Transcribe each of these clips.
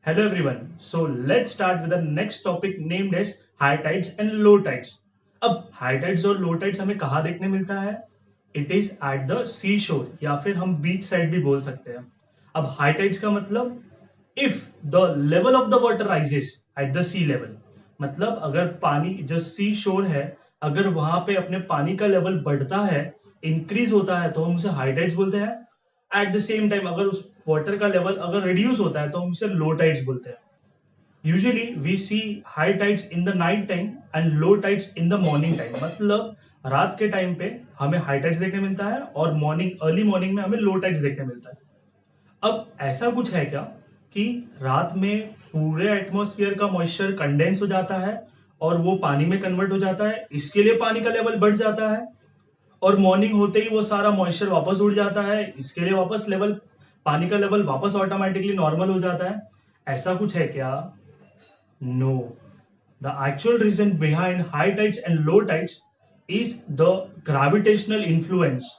Hello everyone. So let's start with the next topic named as high tides and low tides. अब high tides और लो tides हमें कहाँ देखने मिलता है? इट इज एट द सी शोर या फिर हम बीच साइड भी बोल सकते हैं. अब हाई टाइड्स का मतलब if the level of the water rises at the sea level, मतलब अगर पानी जो सी शोर है, अगर वहां पे अपने पानी का लेवल बढ़ता है, इंक्रीज होता है, तो हम उसे हाई टाइड्स बोलते हैं. एट द सेम टाइम अगर उस वाटर का लेवल अगर रिड्यूस होता है तो हम उसे लो टाइड्स बोलते हैं. Usually we see high tides in the night time and low tides in the morning time. मतलब रात के टाइम पे हमें हाई टाइड्स देखने मिलता है और मॉर्निंग अर्ली मॉर्निंग में हमें लो टाइड्स देखने मिलता है. अब ऐसा कुछ है क्या कि रात में पूरे एटमॉस्फेयर का मॉइस्चर कंडेंस हो जाता है और वो पानी में कन्वर्ट हो जाता है, इसके लिए पानी का लेवल बढ़ जाता है, और मॉर्निंग होते ही वो सारा मॉइस्चर वापस उड़ जाता है, इसके लिए वापस लेवल पानी का लेवल वापस ऑटोमेटिकली नॉर्मल हो जाता है. ऐसा कुछ है क्या? No. The actual reason behind high tides and low tides is the gravitational influence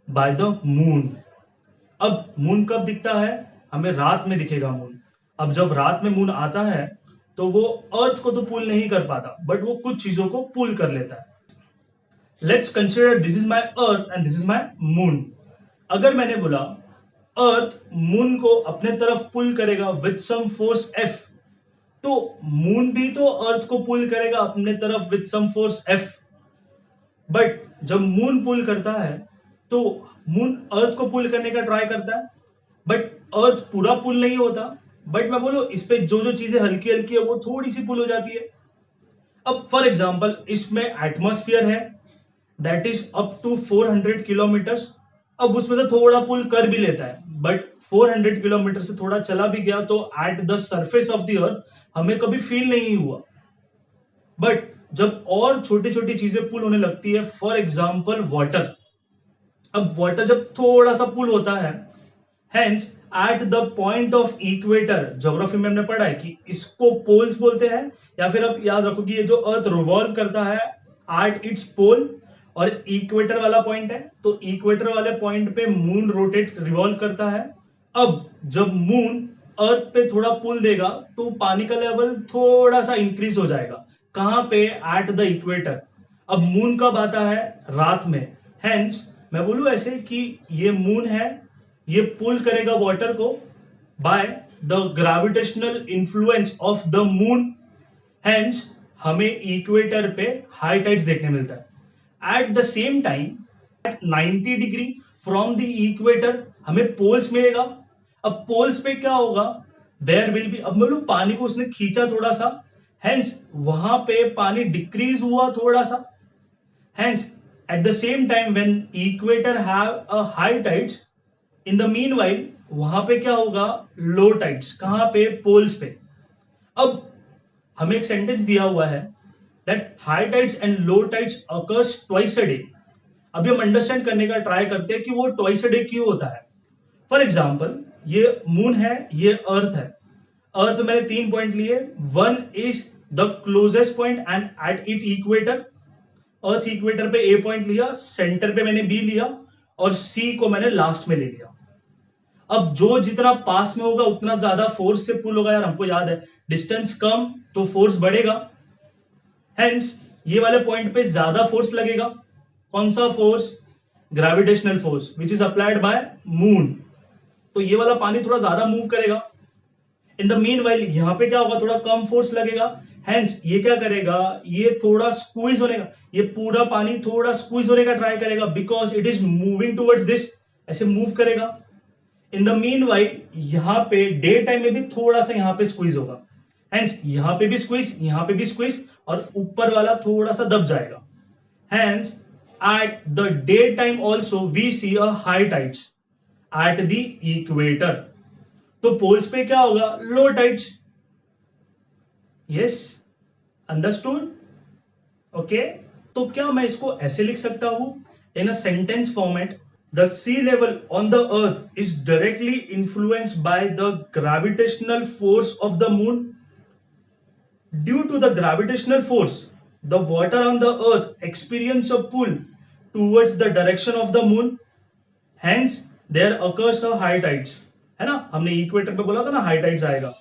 by the moon. अब मून कब दिखता है? हमें रात में दिखेगा मून. अब जब रात में मून आता है तो वो अर्थ को तो पुल नहीं कर पाता, बट वो कुछ चीजों को पुल कर लेता है. Let's consider this is my earth and this is my moon. अगर मैंने बोला अर्थ मून को अपने तरफ पुल करेगा विथ सम फोर्स एफ, तो मून भी तो अर्थ को पुल करेगा अपने तरफ with some force f. But जब मून पुल करता है तो मून अर्थ को पुल करने का ट्राई करता है, बट अर्थ पूरा पुल नहीं होता. बट मैं बोलूं इस पे जो जो चीजें हल्की हल्की है वो थोड़ी सी पुल हो जाती है. अब फॉर एग्जाम्पल इसमें एटमोस्फियर है that is up to 400 kilometres. अब उसमें से थोड़ा पुल कर भी लेता है, बट 400 किलोमीटर से थोड़ा चला भी गया तो at the surface of the अर्थ हमें कभी फील नहीं हुआ. बट जब और छोटी छोटी चीजें पुल होने लगती है, फॉर एग्जाम्पल वाटर. अब वाटर जब थोड़ा सा पुल होता है, hence at the point of equator, geography में हमने पढ़ा है कि इसको पोल्स बोलते हैं, या फिर अब याद रखो कि ये जो अर्थ रिवॉल्व करता है एट इट्स पोल, और इक्वेटर वाला पॉइंट है, तो इक्वेटर वाले पॉइंट पे मून रोटेट रिवॉल्व करता है. अब जब मून अर्थ पे थोड़ा पुल देगा तो पानी का लेवल थोड़ा सा इंक्रीज हो जाएगा. कहां पे? Eight the equator. अब मून कब आता है? रात में. हेंस मैं बोलूं ऐसे कि ये मून है, ये पुल करेगा वाटर को by the gravitational influence of the moon. Hence हमें इक्वेटर पे हाई टाइड्स देखने मिलता है. At the same time at 90 degree from the equator हमें पोल्स मिलेगा. अब पोल्स पे क्या होगा? देयर विल बी, अब मतलब पानी को उसने खींचा थोड़ा सा, हेंस वहां पे पानी डिक्रीज हुआ थोड़ा सा. Hence at the same time when equator have a high tides, in the meanwhile वहां पे क्या होगा? Low tides. कहां पे? पोल्स पे. अब हमें एक सेंटेंस दिया हुआ है that high tides and low tides occurs twice a day. अभी हम अंडरस्टैंड करने का ट्राई करते हैं कि वो ट्वाइस अ डे क्यों होता है. फॉर एग्जाम्पल ये मून है, ये अर्थ है. अर्थ में मैंने 3 पॉइंट लिए. One is the closest point and at it equator. Earth equator पे ए पॉइंट लिया, सेंटर पे मैंने बी लिया, और सी को मैंने लास्ट में ले लिया. अब जो जितना पास में होगा उतना ज्यादा फोर्स से पुल होगा. यार हमको याद है डिस्टेंस कम तो फोर्स बढ़ेगा. हेंस ये वाले पॉइंट पे ज्यादा फोर्स लगेगा. कौन सा force? Gravitational force which is applied bye moon. तो ये वाला पानी थोड़ा ज्यादा मूव करेगा. इन द मीन वाइल यहां पे क्या होगा? थोड़ा कम फोर्स लगेगा. हेंस ये क्या करेगा? ये थोड़ा स्क्वीज होने का, ये पूरा पानी थोड़ा स्क्वीज होने का ट्राई करेगा because it is moving towards this. ऐसे मूव करेगा. इन द मीन वाइल यहां पे डे टाइम में भी थोड़ा सा यहां पे स्क्वीज होगा. हेंस यहां पे भी स्क्वीज, यहां पे भी स्क्वीज, और ऊपर वाला थोड़ा सा दब जाएगा. Hence at the day time also we see a high tides at the equator. तो पोल्स पे क्या होगा? Low tides. Yes, understood. Okay. तो क्या मैं इसको ऐसे लिख सकता हूं in a sentence format? The sea level on the earth is directly influenced by the gravitational force of the moon. Due to the gravitational force, the water on the earth experience a pull towards the direction of the moon. Hence, there occurs a high tides. है ना? हमने equator पे बोला था ना high tides आएगा.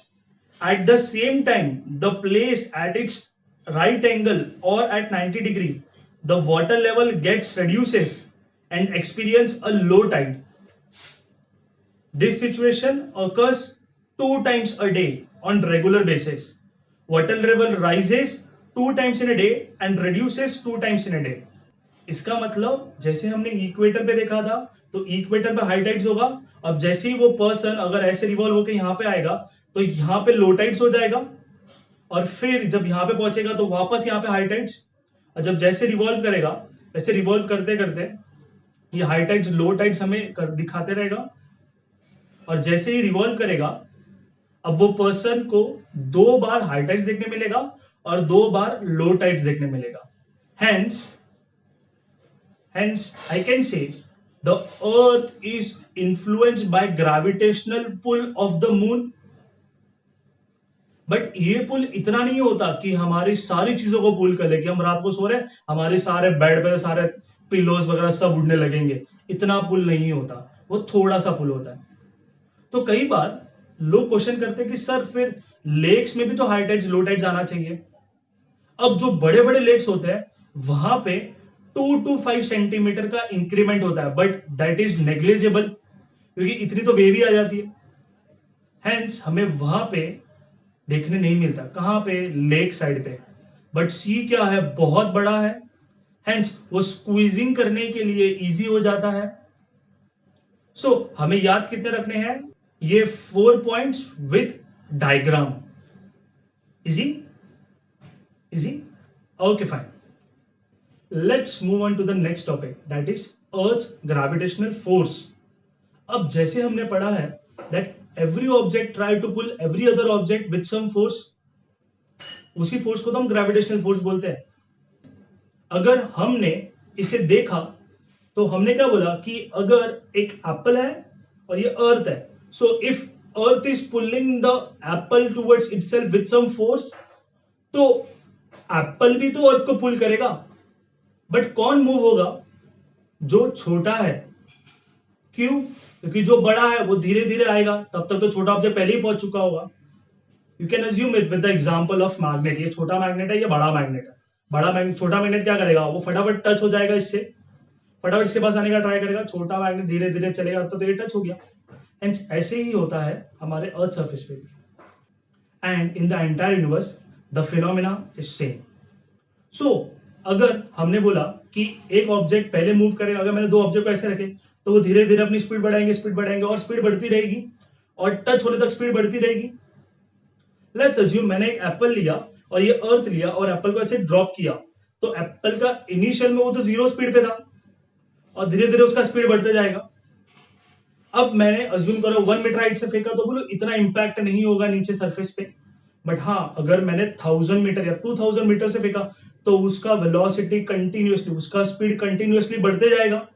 At the same time, the place at its right angle or at 90 degree, the water level gets reduces and experience a low tide. This situation occurs 2 times a day on regular basis. Water level rises 2 times in a day and reduces 2 times in a day. इसका मतलब जैसे हमने equator पे देखा था, तो equator पे high tides होगा। अब जैसे ही वो पर्सन अगर ऐसे रिवॉल्व होकर यहाँ पे आएगा, तो यहाँ पे लो टाइड्स हो जाएगा, और फिर जब यहाँ पे पहुंचेगा तो वापस यहाँ पे हाई टाइड्स। और जब जैसे रिवॉल्व करेगा, वैसे रिवॉल्व करते करते ये हाई टाइड्स लो टाइड्स हमें दिखाते रहेगा। और जैसे ही रिवॉल्व करेगा, अब वो पर्सन को 2 बार हाई टाइड्स देखने मिलेगा और 2 बार लो टाइड्स देखने मिलेगा। Hence, I can say the earth is influenced by gravitational pull of the moon. But ये पुल इतना नहीं होता कि हमारी सारी चीजों को पुल कर ले, कि हम रात को सो रहे हैं, हमारे सारे बेड पे सारे पिलोज वगैरह सब उड़ने लगेंगे। इतना पुल नहीं होता, वो थोड़ा सा पुल होता है। तो कई बार लोग क्वेश्चन करते हैं कि सर फिर लेक्स में भी तो हाई टाइड्स लो टाइड्स आना चाहिए। अब जो बड़े बड़े लेक्स होते हैं वहां पे 2 to 5 सेंटीमीटर का इंक्रीमेंट होता है, बट दैट इज नेग्लिजिबल, क्योंकि इतनी तो वेव ही आ जाती है। हेंस हमें वहां पे देखने नहीं मिलता। कहां पे? लेक साइड पे। बट सी क्या है, बहुत बड़ा है, हेंस वो स्क्वीजिंग करने के लिए इजी हो जाता है। सो हमें याद कितने रखने हैं? ये 4 points with diagram. Easy easy, okay fine. Let's move on to the next topic, that is earth gravitational force. अब जैसे हमने पढ़ा है that every object try to pull every other object with some force, उसी force को तो हम gravitational force बोलते हैं। अगर हमने इसे देखा तो हमने क्या बोला कि अगर एक एप्पल है और ये अर्थ है, so if earth is pulling the apple towards itself with some force, तो एप्पल भी तो अर्थ को पुल करेगा। बट कौन मूव होगा? जो छोटा है। क्यों? क्योंकि जो बड़ा है वो धीरे धीरे आएगा, तब तक तो छोटा ऑब्जेक्ट पहले ही पहुंच चुका होगा। You can assume it with the example of magnet. ये छोटा मैग्नेट है, ये बड़ा मैग्नेट है। बड़ा मैग्नेट, छोटा मैग्नेट क्या करेगा? वो फटाफट टच हो जाएगा इससे, फटाफट इसके पास आने का ट्राई करेगा। छोटा मैग्नेट धीरे धीरे चलेगा, तो ये टच हो गया। हेंस ऐसे ही होता है हमारे अर्थ सरफेस पे भी। And in the entire universe the phenomena is same. So अगर हमने बोला कि एक ऑब्जेक्ट पहले मूव करेगा, अगर मैंने 2 ऑब्जेक्ट को ऐसे रखे, तो वो धीरे धीरे अपनी स्पीड बढ़ाएंगे और स्पीड बढ़ती रहेगी, और टच होने तक स्पीड बढ़ती रहेगी। लेट्स अज्यूम मैंने एक एप्पल लिया और ये अर्थ लिया और एप्पल को ऐसे ड्रॉप किया, तो एप्पल का इनिशियल में वो तो 0 स्पीड पे था और धीरे धीरे उसका स्पीड बढ़ते जाएगा। अब मैंने अज्यूम करो 1 मीटर हाइट से फेंका, तो बोलो इतना इंपैक्ट नहीं होगा नीचे सरफेस पे। बट हाँ, अगर मैंने 1000 मीटर या 2000 मीटर से फेंका, तो उसका वेलोसिटी कंटिन्यूअसली, उसका स्पीड कंटिन्यूअसली बढ़ते जाएगा।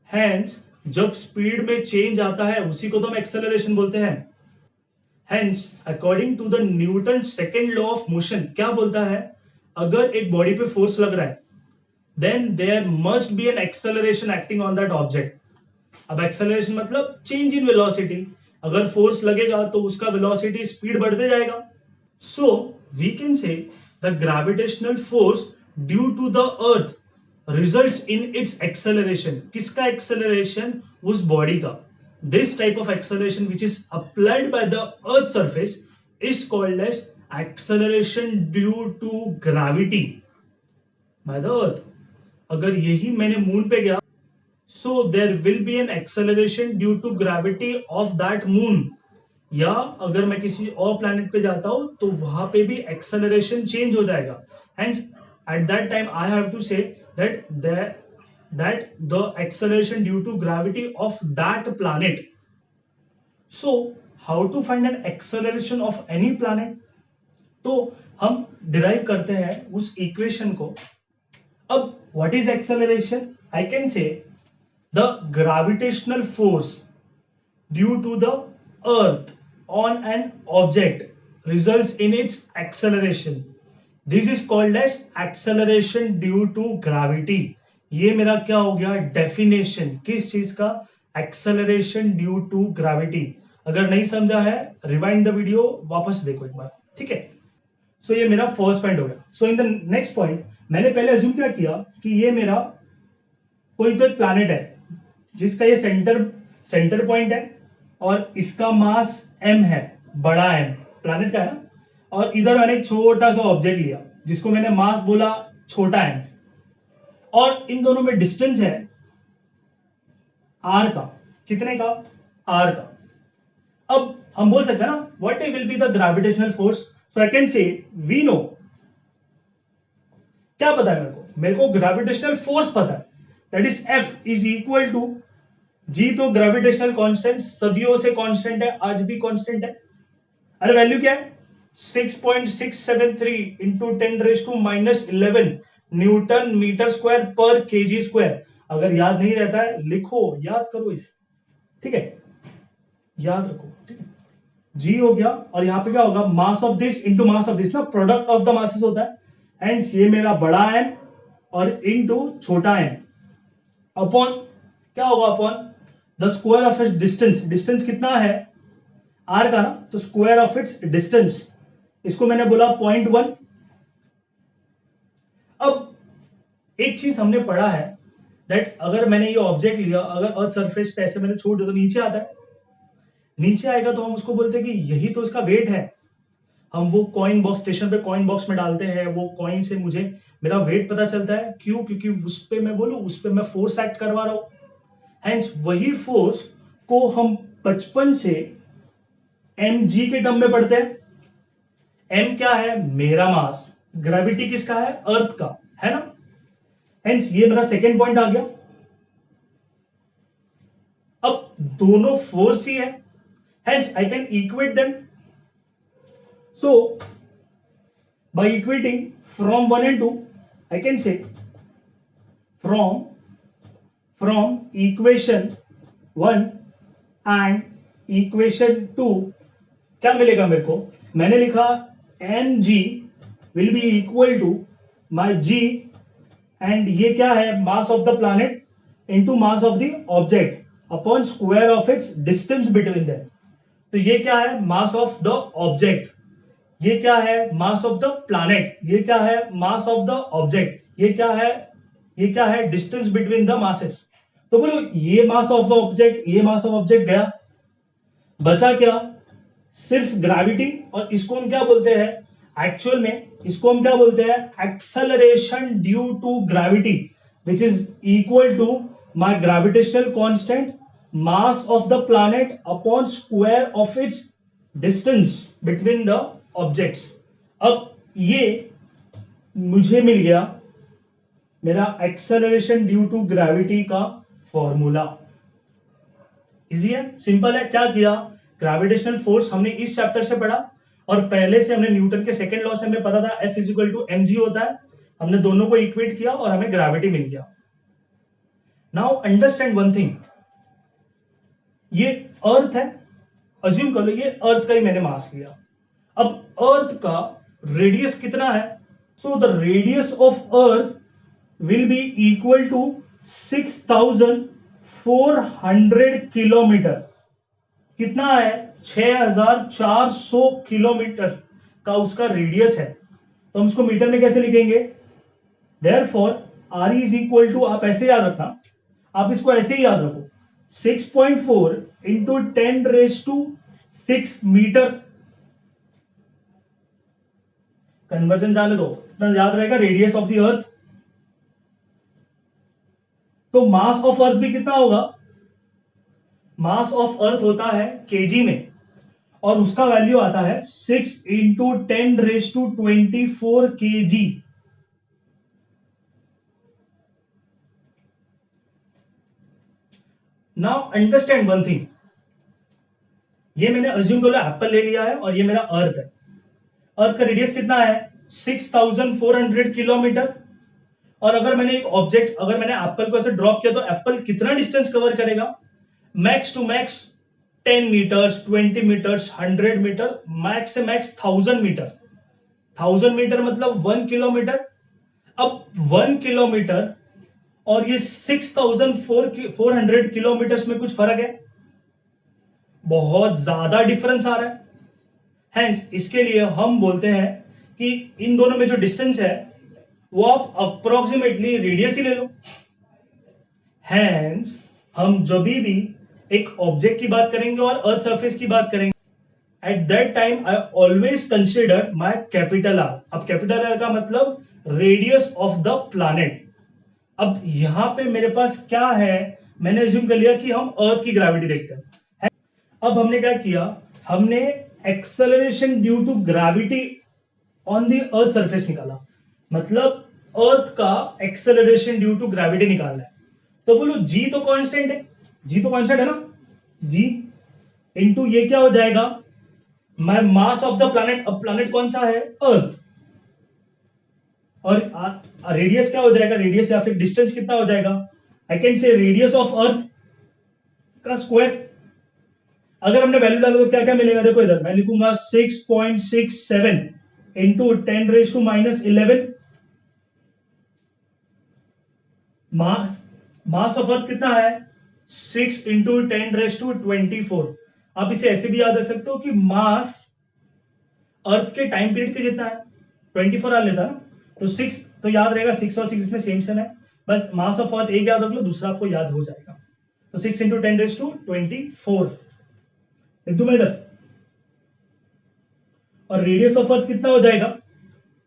हेंस जब स्पीड में चेंज आता है उसी को तो हम एक्सेलरेशन बोलते हैं। Hence according to the Newton second law of motion क्या बोलता है? अगर एक बॉडी पे फोर्स लग रहा है, then there must be an acceleration acting on that object. अब एक्सेलरेशन मतलब चेंज इन वेलोसिटी। अगर फोर्स लगेगा तो उसका वेलोसिटी स्पीड बढ़ते जाएगा। So we can say the gravitational force due to the earth results in its acceleration. किसका acceleration? उस बॉडी का। This type of acceleration which is applied by the earth surface is called as acceleration due to gravity by the अर्थ। अगर यही मैंने moon पे गया, so there will be an acceleration due to gravity of that moon। या अगर मैं किसी और प्लैनेट पे जाता हूं तो वहां पे भी एक्सेलरेशन चेंज हो जाएगा। Hence at that time I have to say that the acceleration due to gravity of that planet। So how to find an acceleration of any planet? तो हम डिराइव करते हैं उस इक्वेशन को। अब what is acceleration? I can say the gravitational force due to the earth on an object results in its acceleration। This is called as acceleration due to gravity। ये मेरा क्या हो गया? डेफिनेशन किस चीज का? Acceleration due to gravity. अगर नहीं समझा है रिवाइंड द वीडियो, वापस देखो एक बार, ठीक है। सो ये मेरा फर्स्ट पॉइंट हो गया। सो इन द नेक्स्ट पॉइंट मैंने पहले अज्यूम क्या किया कि ये मेरा कोई तो एक प्लैनेट है जिसका ये सेंटर पॉइंट है और इसका मास m है, बड़ा m प्लैनेट का है ना, और इधर मैंने एक छोटा सा ऑब्जेक्ट लिया जिसको मैंने मास बोला छोटा m, और इन दोनों में डिस्टेंस है r का। कितने का? r का। अब हम बोल सकते हैं ना what will be the gravitational force. So I can say we know, क्या पता है मेरे को ग्रेविटेशनल फोर्स पता है, that is F is equal to G. तो ग्रेविटेशनल कांस्टेंट सदियों से कांस्टेंट है, आज भी कांस्टेंट है। अरे वैल्यू क्या है? 6.673 इंटू 10⁻⁻11 न्यूटन मीटर स्क्वायर पर केजी स्क्वायर। अगर याद नहीं रहता है लिखो, याद करो इसे, ठीक है, याद रखो, ठीक है। जी हो गया, और यहां पे क्या होगा? Mass of this into mass of this ना, प्रोडक्ट ऑफ द मासेस होता है। हेंस ये मेरा बड़ा m और इंटू छोटा m अपॉन क्या होगा? Upon the square of its distance. Distance कितना है? r का ना, तो स्क्वायर ऑफ इट्स डिस्टेंस, इसको मैंने बोला 0.1। अब एक चीज हमने पढ़ा है दैट अगर मैंने ये ऑब्जेक्ट लिया, अगर अर्थ सरफेस पे ऐसे मैंने छोड़ दिया तो नीचे आता है, नीचे आएगा तो हम उसको बोलते हैं कि यही तो इसका वेट है। हम वो कॉइन बॉक्स, स्टेशन पे कॉइन बॉक्स में डालते हैं, वो कॉइन से मुझे मेरा वेट पता चलता है। क्यों? क्योंकि उस पे मैं बोलूं, उस पे मैं फोर्स एक्ट करवा रहा हूं। हेंस वही फोर्स को हम बचपन से mg के टर्म में पढ़ते हैं। m क्या है? मेरा मास। ग्रेविटी किसका है? अर्थ का, है ना। हेंस ये मेरा सेकेंड पॉइंट आ गया। अब दोनों फोर्स ही है, hence I can equate them. So, by equating from 1 and 2, I can say from equation 1 and equation 2 क्या मिलेगा मेरे को? मैंने लिखा mg will be equal to my g, and ये क्या है? मास of the planet into mass of the object upon square of its distance between them. तो ये क्या है? मास ऑफ द ऑब्जेक्ट। ये क्या है? मास ऑफ द प्लैनेट। ये क्या है? मास ऑफ द ऑब्जेक्ट। ये क्या है? ये क्या है? Distance between the masses. तो बोलो ये मास ऑफ द ऑब्जेक्ट, ये मास ऑफ ऑब्जेक्ट गया, बचा क्या? सिर्फ ग्रेविटी। और इसको हम क्या बोलते हैं? एक्चुअल में इसको हम क्या बोलते हैं? Acceleration due to gravity, which is equal to my gravitational constant mass of the planet upon square of its distance between the objects. अब ये मुझे मिल गया मेरा एक्सेलरेशन ड्यू टू ग्रेविटी का फॉर्मूला। इजी है, सिंपल है। क्या किया? ग्रेविटेशनल फोर्स हमने इस चैप्टर से पढ़ा, और पहले से हमने न्यूटन के सेकंड लॉ से हमें पता था F is equal to mg होता है। हमने दोनों को इक्वेट किया और हमें ग्रेविटी मिल गया। नाउ अंडरस्टैंड वन थिंग, ये अर्थ है, अज्यूम कर लो ये अर्थ का ही मैंने मास लिया। अब अर्थ का रेडियस कितना है? So the radius of earth will be equal to 6400 kilometre. कितना है? 6400 किलोमीटर का उसका रेडियस है। तो हम उसको मीटर में कैसे लिखेंगे? Therefore r is equal to, आप ऐसे याद रखना, आप इसको ऐसे ही याद रखो, 6.4 इंटू 10⁻6 मीटर। कन्वर्जन जाने दो, इतना याद रहेगा, रेडियस ऑफ द अर्थ। तो मास ऑफ अर्थ भी कितना होगा? मास ऑफ अर्थ होता है केजी में, और उसका वैल्यू आता है 6 into 10⁻24 KG. Now understand one thing, ये मैंने अज्यूम कर लिया एप्पल ले लिया है और ये मेरा अर्थ है। अर्थ का रेडियस कितना है? 6400 किलोमीटर। और अगर मैंने एक ऑब्जेक्ट, अगर मैंने एप्पल को ऐसे ड्रॉप किया तो एप्पल कितना डिस्टेंस कवर करेगा? Max to max 10 metres, 20 metres, 100 metre, max से मैक्स 1000 मीटर। 1000 मीटर मतलब 1 किलोमीटर। अब 1 किलोमीटर और ये 6400 किलोमीटर में कुछ फर्क है? बहुत ज्यादा डिफरेंस आ रहा है। हेंस इसके लिए हम बोलते हैं कि इन दोनों में जो डिस्टेंस है वो आप अप्रोक्सीमेटली रेडियस ही ले लो। हेंस हम जब भी एक ऑब्जेक्ट की बात करेंगे और अर्थ सरफेस की बात करेंगे, at that time I always consider my capital R. अब कैपिटल आर का मतलब रेडियस ऑफ द प्लैनेट। अब यहां पे मेरे पास क्या है, मैंने अज्यूम कर लिया कि हम अर्थ की ग्रेविटी देखते हैं। अब हमने क्या किया, हमने acceleration due to gravity on the earth surface निकाला, मतलब अर्थ का एक्सेलरेशन ड्यू टू ग्रेविटी निकालना है। तो बोलो जी तो कांस्टेंट है, जी तो कांस्टेंट है ना, जी इनटू ये क्या हो जाएगा, my mass of the planet. अब प्लैनेट कौन सा है, अर्थ, और रेडियस क्या हो जाएगा, रेडियस या फिर डिस्टेंस कितना हो जाएगा, आई कैन से रेडियस ऑफ अर्थ का स्क्वायर। अगर हमने वैल्यू डाला तो क्या क्या मिलेगा, देखो इधर मैं लिखूंगा 6.67 इंटू 10⁻⁻11। मास ऑफ अर्थ कितना है, 6 इंटू 10⁻24। आप इसे ऐसे भी याद रख सकते हो कि मास अर्थ के टाइम पीरियड के जितना है, 24 आवर लेता है ना, तो 6 तो याद रहेगा, 6 और 6 इसमें सेम सेम है, बस मास ऑफ अर्थ एक याद रख लो, दूसरा आपको याद हो जाएगा। तो 6 इंटू 10⁻24 लिख दूं मैं इधर। और रेडियस ऑफ अर्थ कितना हो जाएगा,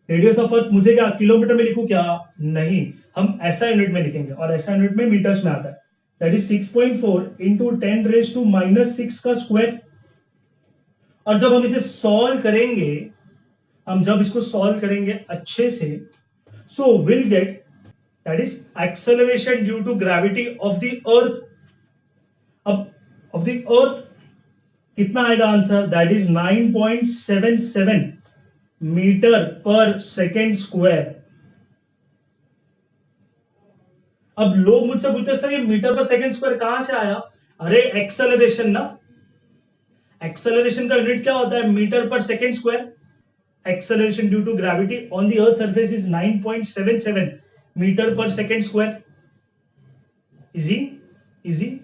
रेडियस ऑफ अर्थ मुझे क्या किलोमीटर में लिखूं क्या, नहीं, हम ऐसा यूनिट में लिखेंगे, और ऐसा यूनिट में मीटर्स में आता है। दैट इज 6.4 इंटू 10⁻⁻6 का स्क्वायर। और जब हम इसे सॉल्व करेंगे, हम जब इसको सॉल्व करेंगे अच्छे से, so will get that is acceleration due to gravity of the earth. अब ऑफ द अर्थ कितना आएगा answer, that is 9.77 metre per second square. अब लोग मुझसे पूछते हैं सर ये मीटर पर सेकेंड स्क्वायर कहां से आया, अरे एक्सेलरेशन ना, एक्सेलरेशन का यूनिट क्या होता है, metre per second square. Acceleration due to gravity on the earth surface is 9.77 metre per second square. Easy easy.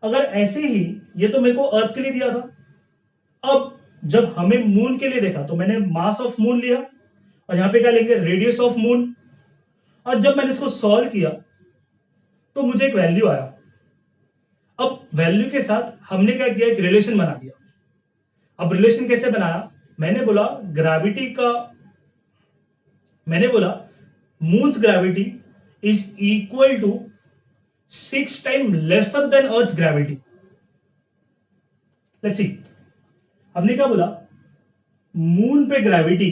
अगर ऐसे ही, ये तो मेरे को अर्थ के लिए दिया था, अब जब हमें मून के लिए देखा तो मैंने मास ऑफ मून लिया, और यहां पे क्या लेंगे, रेडियस ऑफ मून। और जब मैंने इसको सॉल्व किया तो मुझे एक वैल्यू आया। अब वैल्यू के साथ हमने क्या किया, एक रिलेशन बना दिया। अब रिलेशन कैसे बनाया, मैंने बोला ग्रेविटी का, मैंने बोला moon's gravity is equal to 6 time lesser than earth gravity. Let's see, हमने क्या बोला, मून पे ग्रेविटी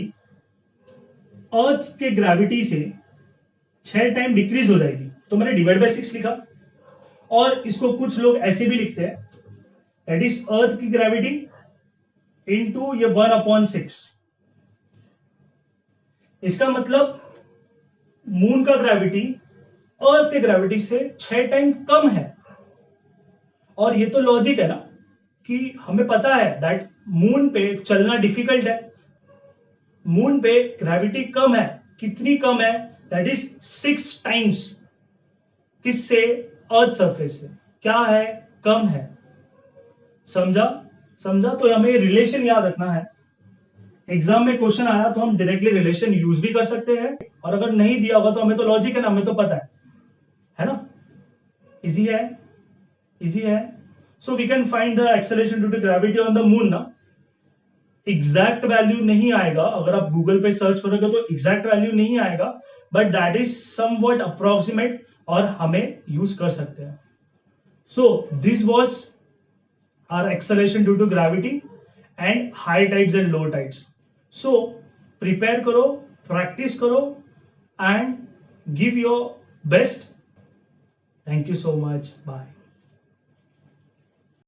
अर्थ के ग्रेविटी से 6 टाइम डिक्रीज हो जाएगी, तो मैंने डिवाइड बाय 6 लिखा। और इसको कुछ लोग ऐसे भी लिखते हैं, दैट इज अर्थ की ग्रेविटी इंटू ये 1/6। इसका मतलब मून का ग्रेविटी अर्थ के ग्रेविटी से 6 टाइम कम है। और ये तो लॉजिक है ना, कि हमें पता है दैट मून पे चलना डिफिकल्ट है, मून पे ग्रेविटी कम है, कितनी कम है, दैट इज 6 टाइम्स, किससे, अर्थ सरफेस से, क्या है, कम है। समझा, समझा। तो हमें रिलेशन याद रखना है, एग्जाम में क्वेश्चन आया तो हम डायरेक्टली रिलेशन यूज भी कर सकते हैं, और अगर नहीं दिया होगा तो हमें तो लॉजिक है ना, हमें तो पता है ना। इजी है, इजी है। So we can find the acceleration due to gravity on the moon ना। एग्जैक्ट वैल्यू नहीं आएगा, अगर आप गूगल पे सर्च करोगे तो एग्जैक्ट वैल्यू नहीं आएगा, but that is something approximate, और हमें यूज कर सकते हैं। So this was our acceleration due to gravity and high tides and low tides. So prepare करो, प्रैक्टिस करो and give your best. Thank you so much, bye.